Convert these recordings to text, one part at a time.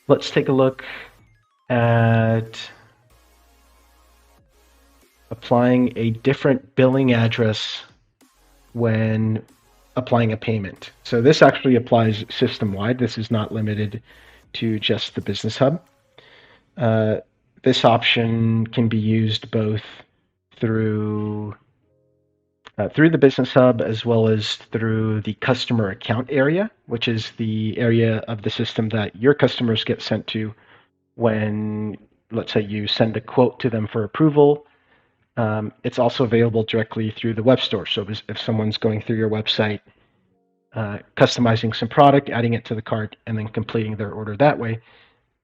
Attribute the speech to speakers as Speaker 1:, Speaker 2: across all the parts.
Speaker 1: Let's take a look at applying a different billing address when applying a payment. So this actually applies system-wide. This is not limited to just the Business Hub. This option can be used both through the Business Hub as well as through the customer account area, which is the area of the system that your customers get sent to when, let's say, you send a quote to them for approval. It's also available directly through the web store. So if someone's going through your website, customizing some product, adding it to the cart, and then completing their order that way,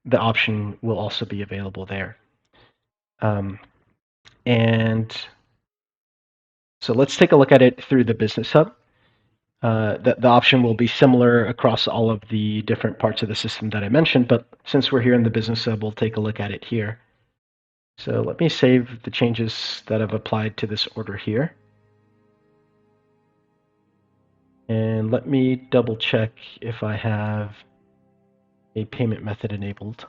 Speaker 1: the option will also be available there. And so let's take a look at it through the Business Hub. The option will be similar across all of the different parts of the system that I mentioned, but since we're here in the Business Hub, we'll take a look at it here. So let me save the changes that I've applied to this order here. And let me double check if I have a payment method enabled.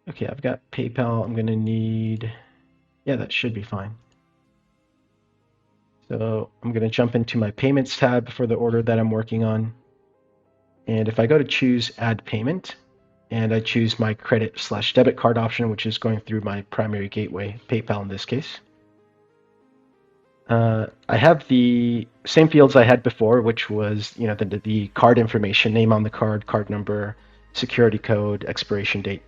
Speaker 1: Okay, I've got PayPal. I'm going to need, yeah, that should be fine. So I'm going to jump into my payments tab for the order that I'm working on. And if I go to choose add payment, and I choose my credit/debit card option, which is going through my primary gateway, PayPal in this case, I have the same fields I had before, which was the card information, name on the card, card number, security code, expiration date.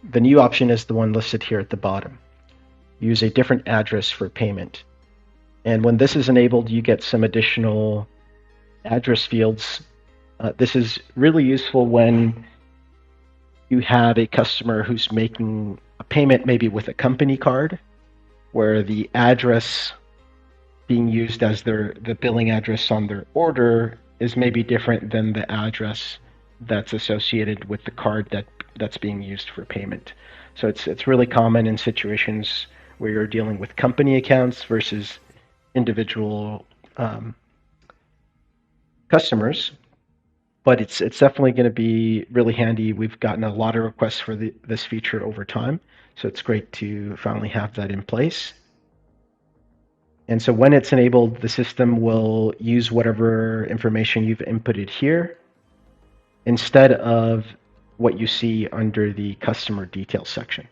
Speaker 1: The new option is the one listed here at the bottom. Use a different address for payment. And when this is enabled, you get some additional address fields. This is really useful when you have a customer who's making a payment maybe with a company card, where the address being used as the billing address on their order is maybe different than the address that's associated with the card that's being used for payment. So it's really common in situations where you're dealing with company accounts versus individual customers, but it's definitely going to be really handy. We've gotten a lot of requests for this feature over time, so it's great to finally have that in place. And so when it's enabled, the system will use whatever information you've inputted here instead of what you see under the customer details section.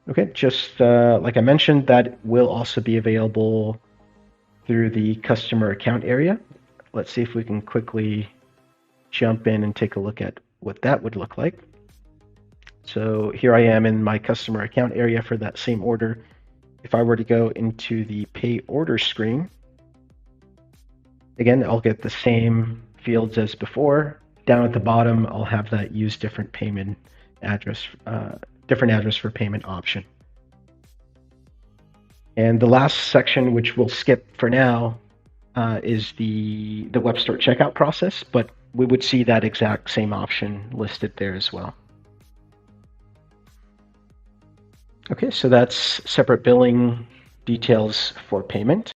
Speaker 1: Okay, just like I mentioned, that will also be available through the customer account area. Let's see if we can quickly jump in and take a look at what that would look like. So here I am in my customer account area for that same order. If I were to go into the pay order screen, again, I'll get the same fields as before. Down at the bottom, I'll have that use different payment address, different address for payment option. And the last section, which we'll skip for now, is the web store checkout process, but we would see that exact same option listed there as well. Okay, so that's separate billing details for payment.